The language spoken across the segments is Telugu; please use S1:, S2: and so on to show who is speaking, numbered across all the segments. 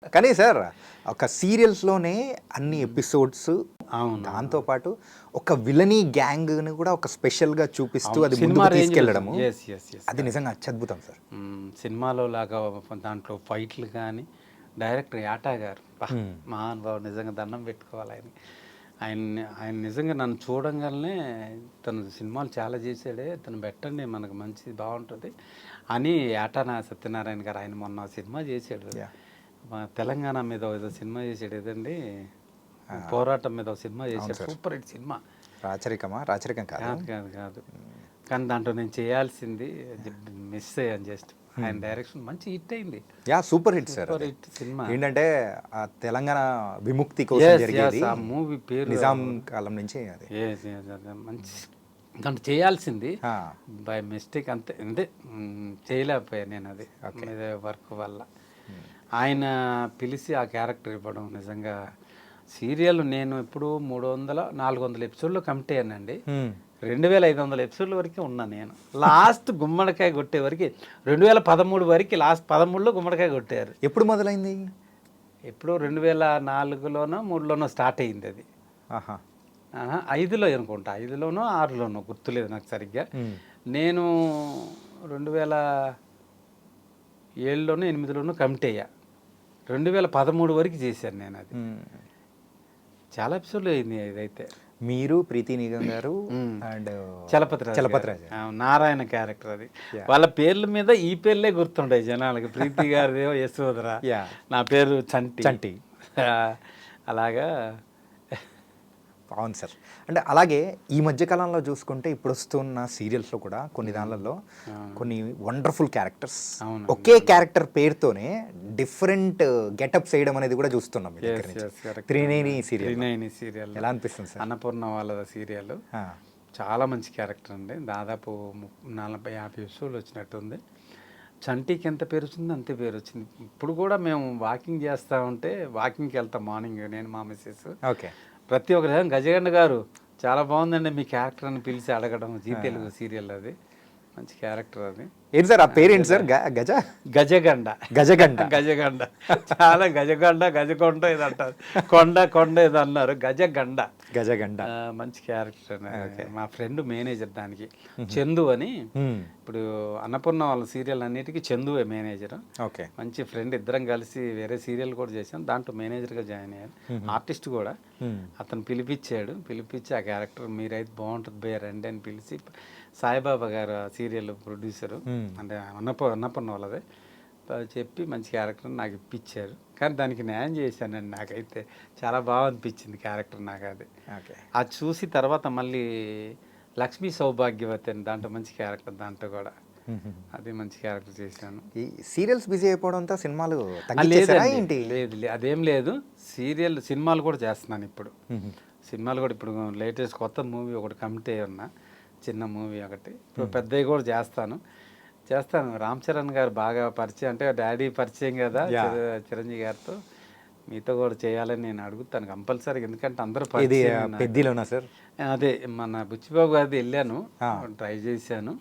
S1: కానీ సార్ ఒక సీరియల్స్లోనే అన్ని ఎపిసోడ్స్
S2: అవును.
S1: దాంతోపాటు ఒక విలనీ గ్యాంగ్ని కూడా ఒక స్పెషల్గా చూపిస్తూ అది
S2: సినిమా
S1: ముందుకు తీసుకెళ్ళడము
S2: yes,
S1: అది నిజంగా అత్యద్భుతం సార్.
S2: సినిమాలో లాగా దాంట్లో ఫైట్లు కానీ డైరెక్టర్ యాటా గారు మహానుభావుడు, నిజంగా దండం పెట్టుకోవాలి ఆయన నిజంగా నన్ను చూడంగానే తను సినిమాలు చాలా చేశాడే, తను పెట్టండి మనకు మంచి బాగుంటుంది అని యాటా సత్యనారాయణ గారు ఆయన మొన్న సినిమా చేశాడు. మా తెలంగాణ మీద ఏదో సినిమా చేసాడు, ఏదండి పోరాటం మీద ఒక సినిమా చేశాడు, సూపర్ హిట్ సినిమా.
S1: రాచరికం కాదు
S2: కాదు కాదు కానీ దాంట్లో నేను చేయాల్సింది మిస్ అయ్యాను జస్ట్. ఆయన డైరెక్షన్ మంచి హిట్ అయింది.
S1: Super hit sir.
S2: Super hit cinema
S1: ఏంటంటే ఆ తెలంగాణ విముక్తి కోసం జరిగేది,
S2: ఆ మూవీ పేరు
S1: నిజాం కాలం నుంచి అది
S2: మంచి దాంట్లో చేయాల్సింది బై మిస్టేక్ అంతే, అంటే చేయలేకపోయాను నేను, అది వర్క్ వల్ల. ఆయన పిలిచి ఆ క్యారెక్టర్ ఇవ్వడం నిజంగా సీరియల్ నేను ఇప్పుడు 300-400 ఎపిసోడ్లో కమిట్ అయ్యానండి. 2500 ఎపిసోడ్ల వరకే ఉన్నా నేను. లాస్ట్ గుమ్మడికాయ కొట్టే వరకు 2013 వరకు, లాస్ట్ 13లో గుమ్మడికాయ కొట్టారు.
S1: ఎప్పుడు మొదలైంది?
S2: ఎప్పుడు 2004లోనో 3లోనో స్టార్ట్ అయింది అది. 5లో అనుకుంటా, 5లోనో 6లోనో గుర్తులేదు నాకు సరిగ్గా. నేను 2007లోనో 8లోనో కమిట్ అయ్యా. 2013 వరకు చేశాను నేను అది. చాలా ఎపిసోడ్లు అయింది ఇదైతే.
S1: మీరు, ప్రీతి నిగం గారు అండ్
S2: చలపతిరాజు నారాయణ క్యారెక్టర్ అది. వాళ్ళ పేర్ల మీద ఈ పేర్లే గుర్తుండే జనాలకి. ప్రీతి గారిదేమో యశోధర, నా పేరు చంటి. అలాగా
S1: అవును సార్. అంటే అలాగే ఈ మధ్యకాలంలో చూసుకుంటే ఇప్పుడు వస్తున్న సీరియల్స్లో కూడా కొన్ని దానిలలో కొన్ని వండర్ఫుల్ క్యారెక్టర్స్ ఒకే క్యారెక్టర్ పేరుతోనే డిఫరెంట్ గెటప్స్ వేయడం అనేది కూడా చూస్తున్నాం. త్రినేని
S2: సీరియల్
S1: ఎలా అనిపిస్తుంది సార్?
S2: అన్నపూర్ణ వాళ్ళ సీరియల్ చాలా మంచి క్యారెక్టర్ అండి. దాదాపు 40-50 ఎపిసోడ్లు వచ్చినట్టుంది. చంటికి ఎంత పేరు వచ్చిందో అంతే పేరు వచ్చింది. ఇప్పుడు కూడా మేము వాకింగ్ చేస్తూ ఉంటే, వాకింగ్కి వెళ్తాం మార్నింగ్ నేను మా మిస్సెస్.
S1: ఓకే,
S2: ప్రతి ఒక్కరు గజగండ గారు చాలా బాగుందండి మీ క్యారెక్టర్ అని పిలిచి అడగడం. జీ తెలుగు సీరియల్ అది మంచి క్యారెక్టర్. అది
S1: ఏంటి సార్ ఆ పేరేంటి సార్?
S2: గజగండ చాలా గజకొండ ఇది అంటారు, కొండ ఇది అన్నారు, గజగండ మంచి క్యారెక్టర్. మా ఫ్రెండ్ మేనేజర్ దానికి, చందు అని. ఇప్పుడు అన్నపూర్ణ వాళ్ళ సీరియల్ అన్నిటికీ చందువే మేనేజర్.
S1: ఓకే,
S2: మంచి ఫ్రెండ్. ఇద్దరం కలిసి వేరే సీరియల్ కూడా చేసాం, దాంట్లో మేనేజర్గా జాయిన్ అయ్యాను. ఆర్టిస్ట్ కూడా. అతను పిలిపించి ఆ క్యారెక్టర్ మీరైతే బాగుంటుంది బే రండి అని పిలిచి, సాయిబాబా గారు సీరియల్ ప్రొడ్యూసరు, అంటే అన్నపూర్ణ వాళ్ళదే, చెప్పి మంచి క్యారెక్టర్ నాకు ఇప్పించారు. కానీ దానికి న్యాయం చేశానండి. నాకైతే చాలా బాగా అనిపించింది క్యారెక్టర్ నాకు అది. అది చూసి తర్వాత మళ్ళీ లక్ష్మీ సౌభాగ్యవతి అని దాంట్లో మంచి క్యారెక్టర్, దాంట్లో కూడా అది మంచి క్యారెక్టర్ చేశాను.
S1: ఈ సీరియల్స్ బిజీ అయిపోవడంతో సినిమాలు
S2: లేదు అదేం లేదు. సినిమాలు కూడా చేస్తున్నాను ఇప్పుడు. సినిమాలు కూడా ఇప్పుడు లేటెస్ట్ కొత్త మూవీ ఒకటి కమిట్ అయ్యి ఉన్నా, చిన్న మూవీ ఒకటి. ఇప్పుడు పెద్దవి కూడా చేస్తాను. రామ్ చరణ్ గారు బాగా పరిచయం, అంటే డాడీ పరిచయం కదా చిరంజీవి గారితో. మీతో కూడా చేయాలని నేను అడుగుతాను కంపల్సరీ, ఎందుకంటే అందరూ
S1: పెద్దలోనా సార్?
S2: అదే మన బుచ్చిబాబు గారిది వెళ్ళాను, ట్రై చేశాను,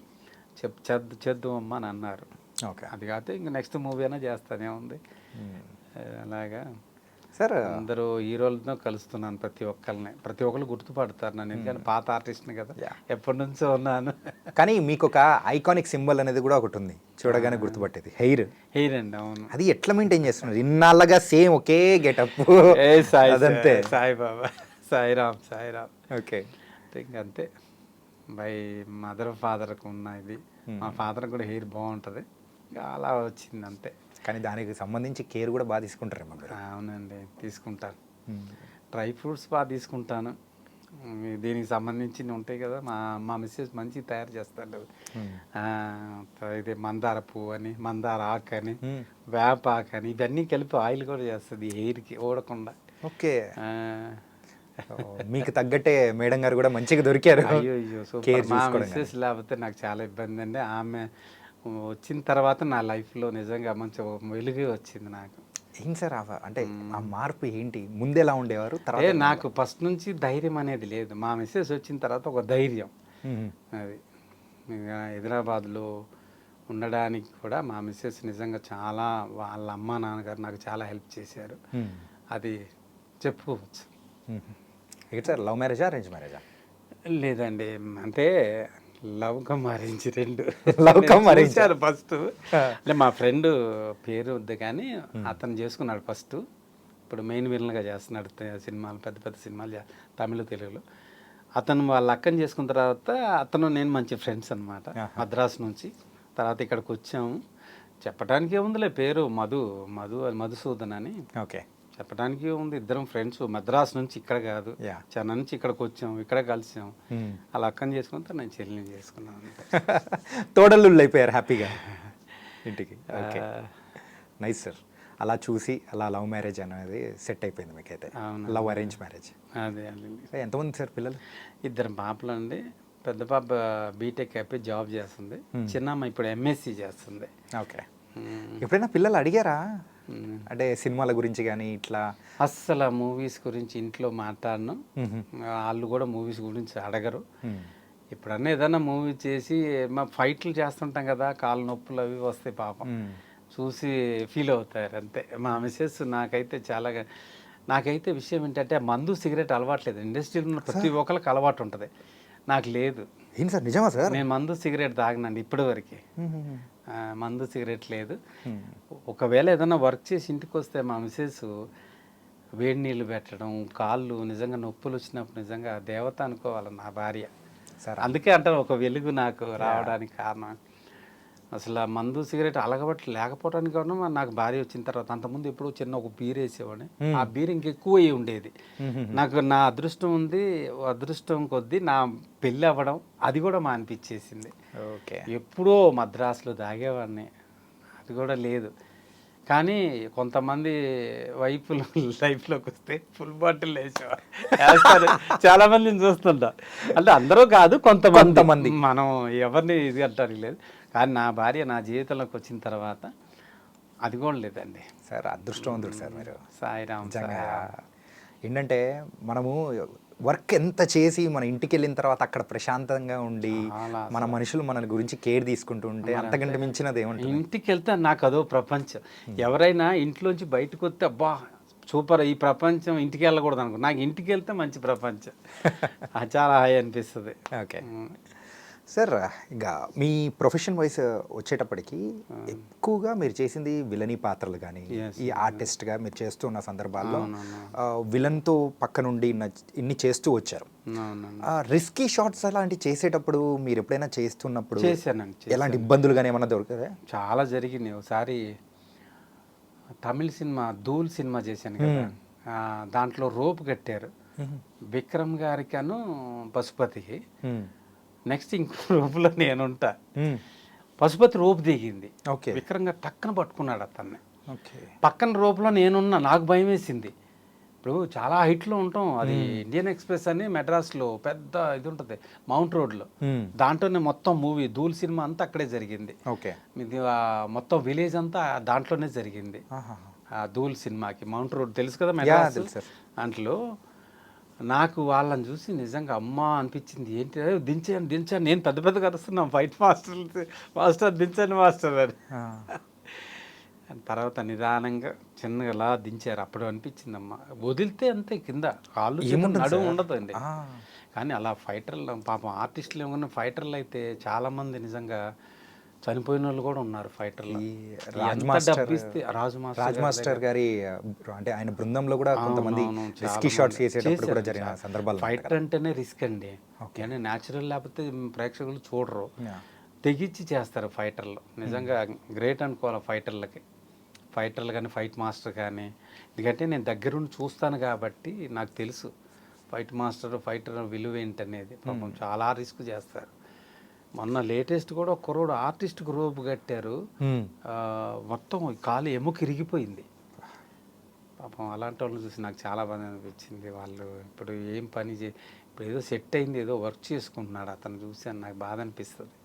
S2: చేద్దాం అమ్మా అని అన్నారు.
S1: ఓకే,
S2: అది కాకపోతే ఇంకా నెక్స్ట్ మూవీ అయినా చేస్తానే ఉంది. అలాగా
S1: సార్
S2: అందరూ హీరోలతో కలుస్తున్నాను. ప్రతి ఒక్కరు గుర్తుపడతారు నన్ను, ఎందుకంటే పాత ఆర్టిస్ట్ని కదా, ఎప్పటి నుంచో ఉన్నాను.
S1: కానీ మీకు ఒక ఐకానిక్ సింబల్ అనేది కూడా ఒకటి ఉంది, చూడగానే గుర్తుపట్టేది, హెయిర్
S2: అండి. అవును,
S1: అది ఎట్లా మెయింటైన్ చేస్తున్నారు ఇన్నాళ్ళగా? సేమ్ ఒకే గెటప్.
S2: అదంతే, సాయిబాబా, సాయిరామ్.
S1: ఓకే,
S2: ఇంకంతే. బై మదర్ ఫాదర్కి ఉన్న ఇది, మా ఫాదర్ కూడా హెయిర్ బాగుంటుంది, ఇంకా అలా వచ్చింది అంతే.
S1: కానీ దానికి సంబంధించి కేర్ కూడా బాగా తీసుకుంటారేమో?
S2: అవునండి, తీసుకుంటాను. డ్రై ఫ్రూట్స్ బాగా తీసుకుంటాను. దీనికి సంబంధించి ఉంటాయి కదా, మా మిస్సెస్ మంచి తయారు చేస్తాడు. ఇది మందార పువ్వు అని, మందార ఆకు అని, వేప ఆకు అని, ఇవన్నీ కలిపి ఆయిల్ కూడా చేస్తుంది హెయిర్కి ఓడకుండా.
S1: ఓకే, మీకు తగ్గట్టే మేడం గారు కూడా మంచిగా దొరికారు.
S2: అయ్యో సూపర్. మా మిస్సెస్ లేకపోతే నాకు చాలా ఇబ్బంది అండి. ఆమె వచ్చిన తర్వాత నా లైఫ్లో నిజంగా మంచి వెలుగు వచ్చింది నాకు.
S1: ఏం సార్ అంటే ఆ మార్పు ఏంటి? ముందు ఎలా ఉండేవారు?
S2: నాకు ఫస్ట్ నుంచి ధైర్యం అనేది లేదు. మా మిస్సెస్ వచ్చిన తర్వాత ఒక ధైర్యం. అది హైదరాబాద్లో ఉండడానికి కూడా మా మిస్సెస్ నిజంగా చాలా వాళ్ళ అమ్మ నాన్నగారు నాకు చాలా హెల్ప్ చేశారు. అది చెప్పుకోవచ్చు.
S1: ఏంటి సార్, లవ్ మ్యారేజా అరేంజ్ మ్యారేజా?
S2: లేదండి, అంటే లవ్ కమ్ అరేంజ్ రెండు.
S1: లవ్ కమ్ అరేంజ్
S2: ఫస్ట్ అంటే మా ఫ్రెండ్ పేరు వద్దు కానీ అతను చేసుకున్నాడు ఫస్ట్. ఇప్పుడు మెయిన్ విలన్గా చేస్తున్నాడు సినిమాలు, పెద్ద పెద్ద సినిమాలు తమిళ తెలుగులో. అతను వాళ్ళ అక్కని చేసుకున్న తర్వాత అతను నేను మంచి ఫ్రెండ్స్ అనమాట. మద్రాసు నుంచి తర్వాత ఇక్కడికి వచ్చాము. చెప్పడానికి ఏముందిలే, పేరు మధుసూదన్ అని.
S1: ఓకే,
S2: చెప్పడానికి ఉంది, ఇద్దరం ఫ్రెండ్స్. మద్రాసు నుంచి ఇక్కడ కాదు, చెన్నై నుంచి ఇక్కడికి వచ్చాము, ఇక్కడ కలిసాం. అలా అక్కని చేసుకుంటే నేను చెల్లిని చేసుకున్నాను.
S1: తోడల్లుళ్ళు అయిపోయారు హ్యాపీగా ఇంటికి. Okay, nice sir. అలా చూసి అలా లవ్ మ్యారేజ్ అనేది సెట్ అయిపోయింది మీకైతే. Love arrange marriage.
S2: అదే
S1: ఎంతమంది సార్ పిల్లలు?
S2: ఇద్దరు పాపలు అండి. పెద్ద పాప బీటెక్ అయిపోయి జాబ్ చేస్తుంది, చిన్నమ్మ ఇప్పుడు ఎంఎస్సి చేస్తుంది.
S1: ఓకే, ఎప్పుడైనా పిల్లలు అడిగారా అంటే సినిమాల గురించి కానీ ఇట్లా?
S2: అస్సలు మూవీస్ గురించి ఇంట్లో మాట్లాడను, వాళ్ళు కూడా మూవీస్ గురించి అడగరు. ఇప్పుడన్నా ఏదన్నా మూవీ చేసి మా ఫైట్లు చేస్తుంటాం కదా, కాళ్ళ నొప్పులు అవి వస్తాయి పాపం, చూసి ఫీల్ అవుతారు అంతే. మా మిస్సెస్ నాకైతే విషయం ఏంటంటే మందు సిగరెట్ అలవాట్లేదు. ఇండస్ట్రీలో ఉన్న ప్రతి ఒక్కరికి అలవాటు ఉంటుంది, నాకు లేదు.
S1: ఏంటి సార్, నిజమా సార్?
S2: నేను మందు సిగరెట్ తాగనండి ఇప్పటి వరకు. మందు సిగరెట్ లేదు. ఒకవేళ ఏదైనా వర్క్ చేసి ఇంటికి వస్తే మా మిసెస్ వేడి నీళ్ళు పెట్టడం, కాళ్ళు నిజంగా నొప్పులు వచ్చినప్పుడు నిజంగా దేవత అనుకోవాలి నా భార్య. అందుకే అంటారు ఒక వెలుగు నాకు రావడానికి కారణం. అసలు మందు సిగరెట్ అలగబట్టి లేకపోవడానికి కారణం నాకు భార్య వచ్చిన తర్వాత. అంతకుముందు ఎప్పుడు చిన్న ఒక బీర్ వేసేవాడిని, ఆ బీర్ ఇంకెక్కువ అయ్యి ఉండేది. నాకు నా అదృష్టం ఉంది, అదృష్టం కొద్దీ నా పెళ్ళి అవ్వడం అది కూడా మానిపించేసింది.
S1: ఓకే,
S2: ఎప్పుడో మద్రాసులో తాగేవాడిని, అది కూడా లేదు. కానీ కొంతమంది వైపులు లైఫ్లోకి వస్తే ఫుల్ బాటిల్ వేస్తారు, చాలా మందిని చూస్తుంటా. అంటే అందరూ కాదు, కొంతమంది. మనం ఎవరిని ఇది అంటారు లేదు. కానీ నా భార్య నా జీవితంలోకి వచ్చిన తర్వాత అది కూడా లేదండి.
S1: సార్ అదృష్టవంతుడు సార్ మీరు.
S2: సాయిరామ్.
S1: ఏంటంటే మనము వర్క్ ఎంత చేసి మన ఇంటికి వెళ్ళిన తర్వాత అక్కడ ప్రశాంతంగా ఉండి మన మనుషులు మన గురించి కేర్ తీసుకుంటూ ఉంటే అంతకంటే మించినది ఏముంటుంది?
S2: ఇంటికి వెళ్తే నాకు అదో ప్రపంచం. ఎవరైనా ఇంట్లోంచి బయటకు వస్తే అబ్బా సూపర్, ఈ ప్రపంచం ఇంటికి వెళ్ళకూడదు అనుకో, నాకు ఇంటికి వెళ్తే మంచి ప్రపంచం, చాలా హాయి అనిపిస్తుంది.
S1: ఓకే సార్, ఇంకా మీ ప్రొఫెషన్ వైస్ వచ్చేటప్పటికి ఎక్కువగా మీరు చేసింది విలనీ పాత్రలు కానీ ఈ ఆర్టిస్ట్గా మీరు చేస్తున్న సందర్భాల్లో విలన్తో పక్క నుండి ఇన్ని చేస్తూ వచ్చారు. రిస్కీ షాట్స్ అలాంటివి చేసేటప్పుడు మీరు ఎప్పుడైనా చేస్తున్నప్పుడు ఎలాంటి ఇబ్బందులు కానీ ఏమన్నా దొరకదా?
S2: చాలా జరిగింది. ఒకసారి తమిళ సినిమా ధూల్ సినిమా చేశాను కదా, దాంట్లో రోప్ కట్టారు విక్రమ్ గారికి అను పశుపతికి. నెక్స్ట్ ఇంకో రోపులో నేనుంటా, పశుపతి రోపు దిగింది, విక్రమ్ గారు టక్కన పట్టుకున్నాడు అతన్ని. పక్కన రోపులో నేనున్నా, నాకు భయం వేసింది. ఇప్పుడు చాలా హైట్లో ఉంటాం, అది ఇండియన్ ఎక్స్ప్రెస్ అని మెడ్రాస్లో పెద్ద ఇది ఉంటుంది మౌంట్ రోడ్లో, దాంట్లోనే మొత్తం మూవీ ధూల్ సినిమా అంతా అక్కడే జరిగింది. ఇది మొత్తం విలేజ్ అంతా దాంట్లోనే జరిగింది. ఆ ధూల్ సినిమాకి మౌంట్ రోడ్ తెలుసు కదా మెడ్రాస్, దాంట్లో నాకు వాళ్ళని చూసి నిజంగా అమ్మ అనిపించింది. ఏంటి దించాను నేను పెద్ద పెద్ద కరుస్తున్నాను, ఫైట్ మాస్టర్ దించాను మాస్టర్ అని. తర్వాత నిదానంగా చిన్నగా అలా దించారు, అప్పుడు అనిపించింది అమ్మ వదిలితే అంతే కింద కాళ్ళు నడుము ఉండదు అండి. కానీ అలా ఫైటర్లు పాపం ఆర్టిస్టులు ఏమన్నా ఫైటర్లు అయితే చాలామంది నిజంగా చనిపోయిన వాళ్ళు కూడా ఉన్నారు ఫైటర్లు.
S1: రాజ్ మాస్టర్ గారి అంటే ఆయన బృందంలో కూడా కొంతమంది రిస్కీ షాట్స్ చేసేటప్పుడు కూడా జరిగిన సందర్భాలు.
S2: ఫైటర్ అంటేనే రిస్క్ అండి, కానీ న్యాచురల్ లేకపోతే ప్రేక్షకులు చూడరు, తెగించి చేస్తారు ఫైటర్లు. నిజంగా గ్రేట్ అనుకోవాలి ఫైటర్లు కానీ ఫైట్ మాస్టర్ కానీ. ఎందుకంటే నేను దగ్గరుండి చూస్తాను కాబట్టి నాకు తెలుసు ఫైటర్ విలువ ఏంటనేది. పాపం చాలా రిస్క్ చేస్తారు. మొన్న లేటెస్ట్ కూడా ఒక కుర్రోడు ఆర్టిస్ట్కి రోపు కట్టారు, మొత్తం కాలు ఎముక ఇరిగిపోయింది. పాపం అలాంటి వాళ్ళని చూసి నాకు చాలా బాధ అనిపించింది. వాళ్ళు ఇప్పుడు ఏం పని ఇప్పుడు ఏదో సెట్ అయింది, ఏదో వర్క్ చేసుకుంటున్నాడు, అతను చూసి నాకు బాధ అనిపిస్తుంది.